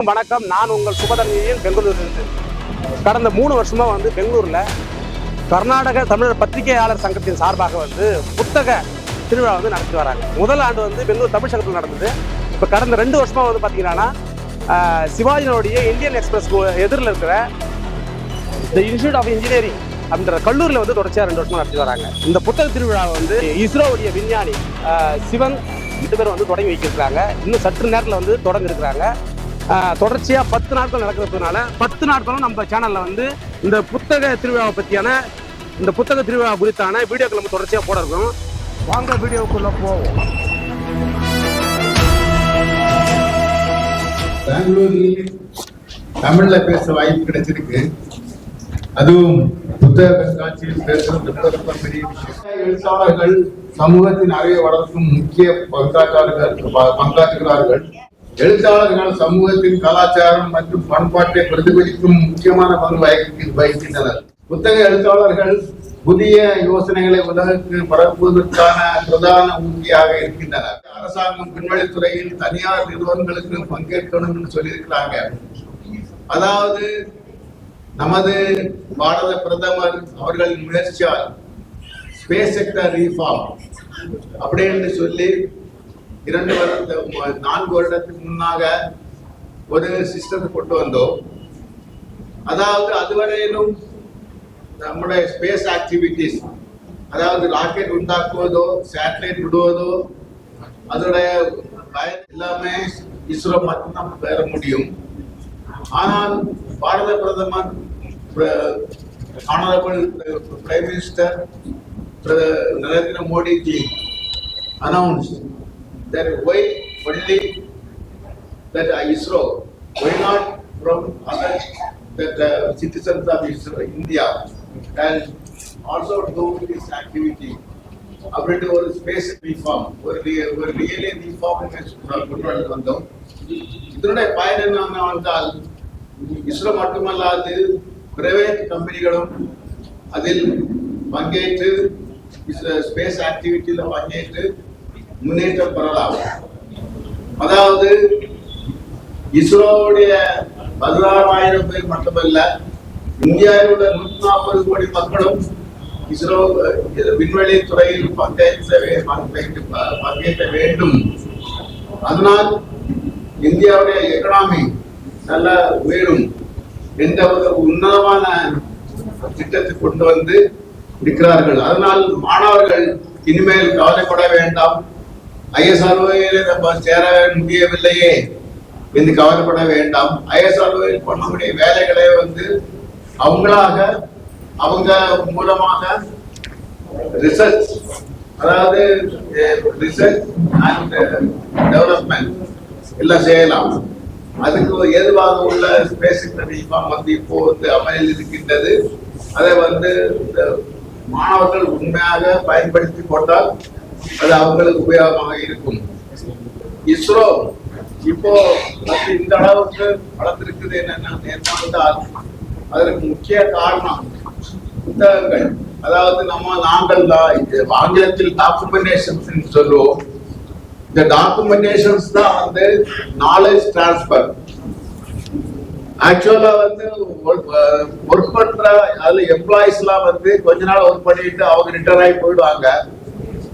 வணக்கம், நான் உங்கள் சுபதர்ணியின் பெங்களூரிலிருந்து. கடந்த 3 வருஷமா பெங்களூர்ல கர்நாடக தமிழர் பத்திரிகையாளர் சங்கத்தின் சார்பாக புத்தக திருவிழா நடத்தி வராங்க. முதல் ஆண்டு பெங்களூர் தமிழ் சங்கத்தில் நடந்தது. இப்போ கடந்த 2 வருஷமா பார்த்தீங்கன்னா சிவாஜியோடைய இந்தியன் எக்ஸ்பிரஸ் எதிரில் இருக்கிற தி இன்ஸ்டியூட் ஆஃப் இன்ஜினியரிங் அப்படின்ற கல்லூரியில் தொடர்ச்சியாக 2 வருஷமா நடத்தி வராங்க. இந்த புத்தக திருவிழா இஸ்ரோவுடைய விஞ்ஞானி சிவன் 2 பேரும் தொடங்கி வைக்கிறாங்க. இன்னும் சற்று நேரத்தில் தொடங்க இருக்கிறாங்க. தொடர்ச்சியாக 10 நாட்கள் நடக்கிறதுனால 10 நாட்களும் நம்ம சேனலில் இந்த புத்தக திருவிழாவை பற்றியான இந்த புத்தக திருவிழா குறித்தான வீடியோக்கள் நம்ம தொடர்ச்சியாக போட இருக்கோம். வாங்க வீடியோக்குள்ளே போவோம். பெங்களூரில் தமிழ்ல பேச வாய்ப்பு கிடைச்சிருக்கு. அதுவும் புத்தக கண்காட்சியில் பேசுறது பெரிய விஷயம். எழுத்தாளர்கள் சமூகத்தின் அறிவை வளர்க்கும் முக்கிய பங்காற்றுகிறார்கள். எழுத்தாளர்கள் சமூகத்தின் கலாச்சாரம் மற்றும் பண்பாட்டை பிரதிபலிக்கும் முக்கியமான பங்கு வகிக்கின்றனர். புத்தக எழுத்தாளர்கள் புதிய யோசனைகளை உலகுக்கு பரப்புவதற்கான பிரதான ஊக்கியாக இருக்கின்றனர். அரசாங்கம் விண்வெளித்துறையில் தனியார் நிறுவனங்களுக்கு பங்கேற்கணும்னு சொல்லியிருக்கிறாங்க. அதாவது நமது பாரத பிரதமர் அவர்களின் முயற்சியால் ஸ்பேஸ் செக்டர் ரீஃபார்ம் அப்படின்னு சொல்லி 4 வருடத்துக்கு முன்னாக ஒரு சிஸ்டத்தை கொண்டு வந்தோம். அதாவது அதுவரையிலும் நம்முடைய ஸ்பேஸ் ஆக்டிவிட்டிஸ், அதாவது ராக்கெட் உண்டாக்குவதோ சேட்டலைட் விடுவதோ அதோடைய எல்லாமே இஸ்ரோ மட்டும்தான் பெற முடியும். ஆனால் பாரத பிரதமர் honourable prime minister Narendra Modi G announced that why only that ISRO, why not from other citizens of India can also do this activity. அப்படி ஒரு ஸ்பேஸ் ரீஃபார்ம், ஒரு ரியலி ரீஃபார்ம் கொண்டு வந்தோம். இதனுடைய பயன் என்னவென்றால் இஸ்ரோ மட்டுமல்லாது பிரைவேட் கம்பெனிகளும் அதில் பங்கேற்று ஸ்பேஸ் ஆக்டிவிட்டியில பங்கேற்று முன்னேற்றம் பெறலாம். அதாவது இஸ்ரோவுடைய 16,000 பேர் மட்டுமல்ல, இந்தியாவில் உள்ள 140 கோடி மக்களும் இஸ்ரோ விண்வெளி துறையில் பங்கேற்க வேண்டும். அதனால் இந்தியாவுடைய எக்கனாமி நல்லா உயரும் என்ற ஒரு உன்னதமான திட்டத்தை கொண்டு வந்து இருக்கிறார்கள். அதனால் மாணவர்கள் இனிமேல் கவலைப்பட வேண்டாம். ஐஎஸ்ஆர்ஓவில் நம்ம சேர முடியவில்லையே என்று கவலைப்பட வேண்டாம். ஐஎஸ்ஆர்ஓவில் பண்ணக்கூடிய வேலைகளை அவங்களாக அவங்க மூலமாக ரிசர்ச், அதாவது ரிசர்ச் அண்ட் டெவலப்மெண்ட் எல்லாம் செய்யலாம். அதுக்கு ஏதுவாக உள்ள ஸ்பேஸ் ரீஃபார்ம் இப்போ அமலில் இருக்கின்றது. அதை மாணவர்கள் உண்மையாக பயன்படுத்தி கொண்டால் அது அவங்களுக்கு உபயோகமாக இருக்கும். இஸ்ரோ இப்போ இந்த அளவுக்கு வளர்த்திருக்குது என்னன்னா, அதற்கு முக்கிய காரணம் புத்தகங்கள். அதாவது நாங்கள் தான் ஆங்கிலத்தில் டாக்குமெண்டேஷன்ஸ் சொல்லுவோம். இந்த டாக்குமெண்டேஷன்ஸ் தான் நாலேஜ் டிரான்ஸ்பர். ஆக்சுவலா ஒர்க் பண்ற அதுல எம்ப்ளாயிஸ் எல்லாம் கொஞ்ச நாள் ஒர்க் பண்ணிட்டு அவங்க ரிட்டையர் ஆகி போயிடுவாங்க.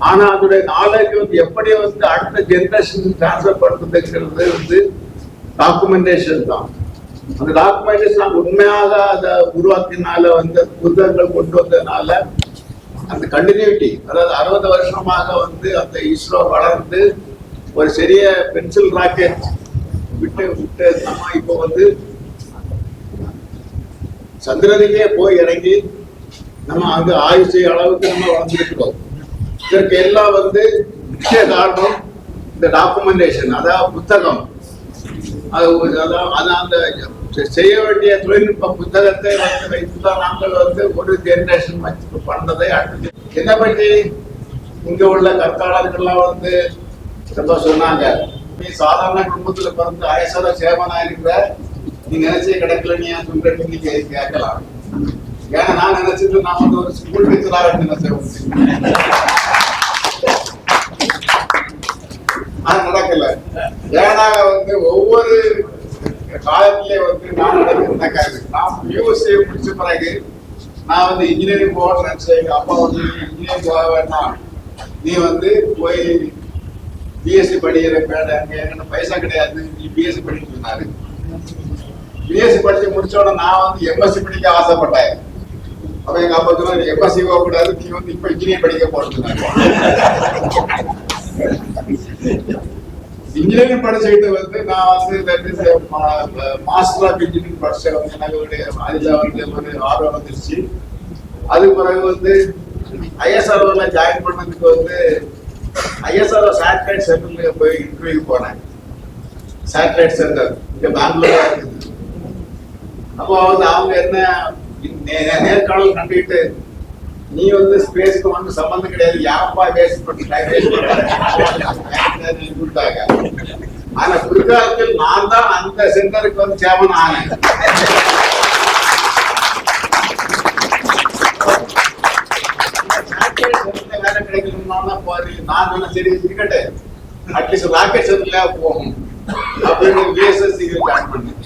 ஆனா அதோடைய நாலேஜ் எப்படி அடுத்த ஜெனரேஷன் டிரான்ஸ்பர் பண்றதுங்கிறது டாக்குமெண்டேஷன் தான். அந்த டாக்குமெண்டேஷன் உண்மையாக அதை உருவாக்கினால புத்தகங்கள் கொண்டு வந்ததுனால அந்த கண்டினியூட்டி, அதாவது 60 வருஷமாக அந்த இஸ்ரோ வளர்ந்து ஒரு சிறிய பென்சில் ராக்கெட் விட்டு நம்ம இப்போ சந்திரனிலே போய் இறங்கி நம்ம அங்கு ஆய்வு செய்ய அளவுக்கு நம்ம வளர்ந்துருக்கிறோம். இதற்கு எல்லாம் முக்கிய காரணம் இந்த டாக்குமெண்டேஷன், அதாவது புத்தகம். அந்த செய்ய வேண்டிய தொழில்நுட்ப புத்தகத்தை வைத்துதான் நாங்கள் ஒரு ஜெனரேஷன் பண்ணதை அடுத்து. என்ன பற்றி இங்க உள்ள கற்காலர்கள்லாம் ரொம்ப சொன்னாங்க, நீ சாதாரண குடும்பத்துல பிறந்து ஐஎஸ்ஆர் சேவனா இருக்கிற, நீ நினைச்சே கிடைக்கல, நீ சொல்றீங்க கேட்கலாம். ஏன்னா நான் நினைச்சிட்டு நான் ஒரு ஸ்கூல் டீச்சராக நினைச்சேன். அது நடக்கல. ஏன்னா ஒவ்வொரு இந்த காலத்திலே வந்து நான் நடக்கிறது நான் யூஎஸ்ஏ முடிச்ச பிறகு நான் வந்து இன்ஜினியரிங் போகணும்னு நினைச்சேன். எங்க அப்பா வந்து இன்ஜினியரிங் போக வேண்டாம், நீ வந்து போய் பிஎஸ்சி படிக்கிற பேட அங்கே என்ன பைசா கிடையாது, நீ பிஎஸ்சி படிக்க சொன்னாரு. பிஎஸ்சி படிச்சு முடிச்ச உடனே நான் வந்து எம்எஸ்சி படிக்க ஆசைப்பட்டேன். அப்ப எங்க அப்பா சொன்னாரு எம்எஸ்சி போக கூடாது, நீ வந்து இப்ப இன்ஜினியர் படிக்க போறேன். இன்ஜினியரிங் படிச்சுக்கிட்டு வந்து நான் வந்து மாஸ்டர் ஆஃப் இன்ஜினியரிங் படிச்சேன். எனக்கு அதுல வந்து ஒரு ஆர்வம் வந்துருச்சு. அது பிறகு வந்து ஐஎஸ்ஆர்ஓல ஜாயின் பண்ணதுக்கு வந்து ஐஎஸ்ஆர்ஓ சேட்டலைட் சென்டர்ல போய் இன்டர்வியூ போனேன். சேட்டலைட் சென்டர் இங்க பெங்களூர்ல இருக்குது. அப்போ வந்து அவங்க என்ன நேர்காணல் கண்டுகிட்டு, நீ வந்து ஸ்பேஸ்க்கு வந்து சம்பந்தம் கிடையாது, யாப்பா வேஸ்ட் கொடுத்தாங்க. ஆனா பிற்காலத்தில் நான் தான் அந்த சென்டருக்கு வந்து சேர்மன் ஆனேன். வேலை கிடைக்கணும்னா போது நான் சொன்ன சரி இருக்கட்டு, அட்லீஸ்ட் ராக்கெட் சென்டர்ல போகும் அப்படின்னு பிஎஸ்எஸ் ஜாயின் பண்ணேன்.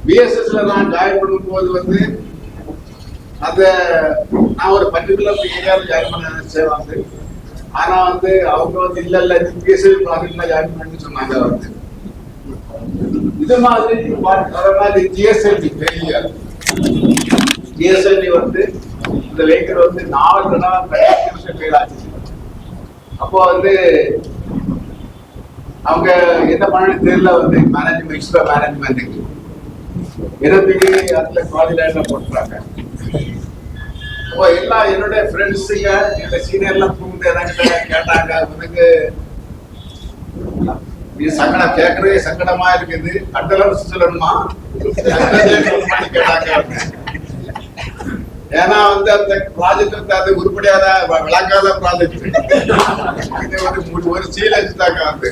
பிஎஸ்எஸ்ல நான் ஜாயின் பண்ணும் போது வந்து அந்த நான் ஒரு பர்டிகுலர் ஏரியாவில் ஜாயின் பண்ண நினைச்சேன் வந்து. ஆனா வந்து அவங்க வந்து இல்ல பிஎஸ்எல் ப்ராஜெக்ட்ல ஜாயின் பண்ணி சொன்னாங்க வந்து. இது மாதிரி ஜிஎஸ்எல்டி பெரிய ஜிஎஸ்எல்டி வந்து இந்த வெஹிக்கிள் வந்து 4 நாள் ஃபெயில் ஆச்சு. அப்போ வந்து அவங்க என்ன பண்ணு தெரியல வந்து மேனேஜ்மெண்ட் எக்ஸ்ட்ரா மேனேஜ்மெண்ட்டுக்கு எனக்கு அதுல குவாலிஃபை போட்டுறாங்க. அப்போ எல்லாம் என்னுடைய ஃப்ரெண்ட்ஸுங்க என்னோட சீனியர்லாம் கூப்பிட்டு எனக்கு கேட்டாங்க, உனக்கு நீ சங்கடம் கேட்கறதே சங்கடமா இருக்குது, கண்டலன்ஸ் சொல்லணுமா கேட்டாங்க. ஏன்னா வந்து அந்த ப்ராஜெக்ட் வந்து அது உருப்படியாத விளங்காத ப்ராஜெக்ட். இது வந்து ஒரு சீல் வச்சுட்டாங்க வந்து.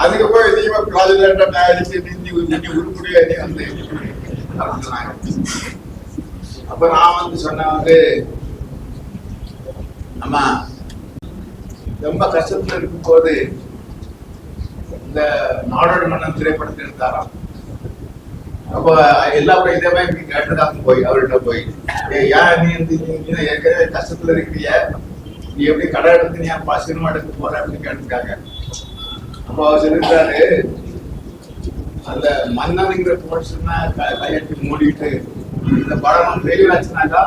அதுக்கு போய் நீ ப்ராஜெக்ட் உருப்படியா நீ வந்து சொன்னாங்க. அப்ப நான் வந்து சொன்னேன் வந்து, அம்மா ரொம்ப கஷ்டத்துல இருக்கும் போது இந்த நாடோடி மன்னன் திரைப்படத்தை எடுத்தாராம். அப்ப எல்லாரும் இதே மாதிரி கேட்டுருக்காங்க போய் அவர்கிட்ட போய், ஏன் நீ ஏற்கனவே கஷ்டத்துல இருக்கிறிய, நீ எப்படி கடை எடுத்து நீ அப்பா சினிமா எடுத்து போற அப்படின்னு கேட்டிருக்காங்க. அப்ப அவர் சொல்லிருக்காரு, அந்த மன்னனுங்கிற போர்ஷனை கையெட்டி மூடிட்டு இந்த படம் ஃபெயிலியர் ஆச்சுனாக்கா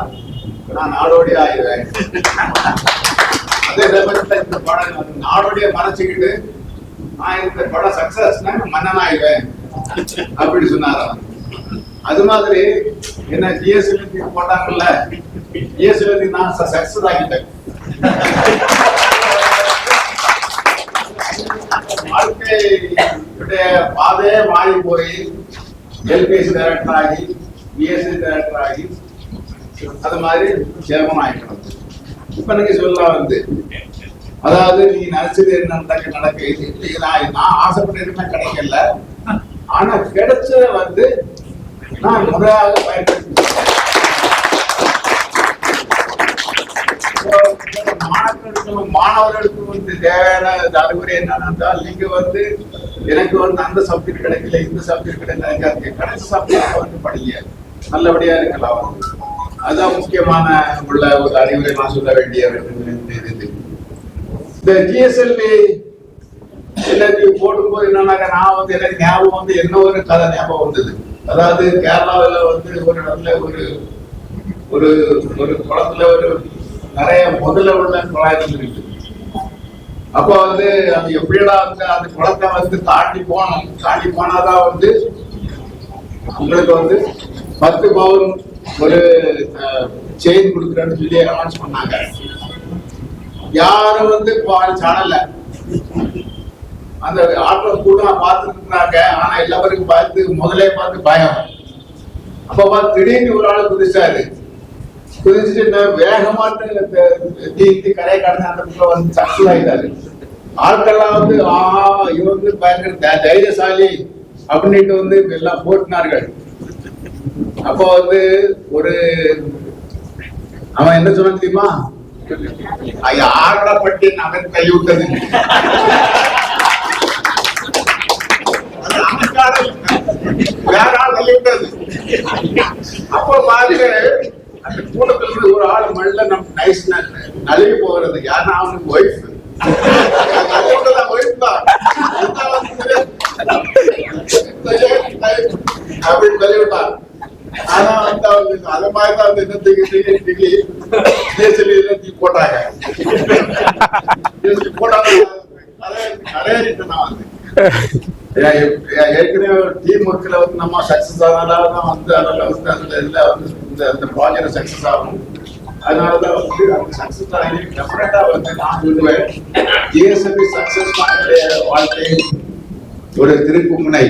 நான் நாடோடி ஆயிடுவேன். அதே சமயத்துல இந்த படம் நாடோடிய மறைச்சுக்கிட்டு நான் இந்த படம் சக்சஸ்னா மன்னன் ஆயிடுவேன் அப்படி சொன்னாராம். அது மாதிரி என்ன ஜிஎஸ்எல்டி போட்டாங்கல்ல, ஜிஎஸ்எல்டி நான் சக்சஸ் ஆகிட்டேன். வாழ்க்கை பாதையே மாறி போய் எல்பிஎஸ்சி டைரக்டர் ஆகி பிஎஸ்சி டைரக்டர் ஆகி அது மாதிரி சேர்மன் ஆகிக்கணும். இப்ப நீங்க சொல்லலாம் வந்து, அதாவது நீ நினைச்சது என்ன நடக்க நான் ஆசைப்பட்டு கிடைக்கல, ஆனா கிடைச்சத வந்து நான் முறையாக பயன்படுத்தி மாணவர்களுக்கு வந்து தேவையான அறிவுரை என்னன்னா, நீங்க வந்து எனக்கு வந்து அந்த சப்ஜெக்ட் கிடைக்கல, இந்த சப்ஜெக்ட் கிடைக்கல, கிடைச்ச சப்ஜெக்ட் வந்து படிங்க, நல்லபடியா இருக்கலாம். அதுதான் முக்கியமான உள்ள ஒரு அறிவுரை நான் சொல்ல வேண்டிய இது. இந்த ஜிஎஸ்எல்வி எல்லாத்தையும் போடும்போது என்னன்னாக்க, நான் வந்து எனக்கு ஞாபகம் வந்து என்ன ஒரு கதை ஞாபகம் வந்தது. அதாவது கேரளாவில் வந்து ஒரு இடத்துல ஒரு ஒரு குளத்துல ஒரு நிறைய முதல்ல உள்ள குழாய்கள் இருக்கு. அப்போ வந்து அது எப்படிடா வந்து அந்த குளத்தை வந்து தாண்டி போனோம், தாண்டி போனாதான் வந்து உங்களுக்கு வந்து 10 பவுன் ஒரு செயின் கொடுக்குறேன்னு சொல்லி அனௌன்ஸ் பண்ணாங்க. யாரும் வந்து சாடல. அந்த ஆட்டோ கூட பார்த்துருக்காங்க. ஆனா எல்லாருக்கும் முதலே பார்த்து பயம். அப்ப திடீர்னு ஒரு ஆள் குதிச்சாரு. குதிச்சுட்டு வேகமாட்டு தீர்த்து கரையை கடந்து அந்த பக்கம் வந்து சக்சஸ் ஆகிட்டாரு. ஆட்கள்லாம் வந்து இவன் வந்து பயங்கர தைரியசாலி அப்படின்ட்டு வந்து எல்லாம் போட்டினார்கள். அப்போ வந்து ஒரு அவன் என்ன சொன்ன தெரியுமா, ஆடப்பட்டு அவன் கைவிட்டது. நைஸ் நழுவி போகிறது. யாருன்னா அவனுக்கு ஒய்ஃப் ஒய்ஃப் தான் அப்படின்னு சொல்லிவிட்டான். ஆனா வந்து அவங்க அது மாதிரிதான் வந்து என்ன தூக்கி தூக்கி போட்டாங்க. போட்டாங்க நிறைய நான் வந்து ஏற்கனவே டீம் ஒர்க்ல வந்து நம்ம சக்சஸ் ஆனால்தான் வந்து அதெல்லாம் வந்து அந்த இதுல வந்து அந்த ப்ராஜெக்ட் சக்சஸ் ஆகும். அதனாலதான் வந்து அந்த சக்சஸ் ஆகி டெஃபினட்டா வந்து நான் சொல்லுவேன், ஜிஎஸ்எம்பி சக்சஸ் வாழ்க்கை ஒரு திருப்பு முனை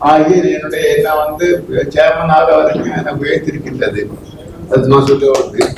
ஆகிய என்னுடைய என்ன வந்து சேர்மனாக வரைக்கும் எனக்கு உயர்த்திருக்கின்றது. அது நான் சொல்லுவேன்.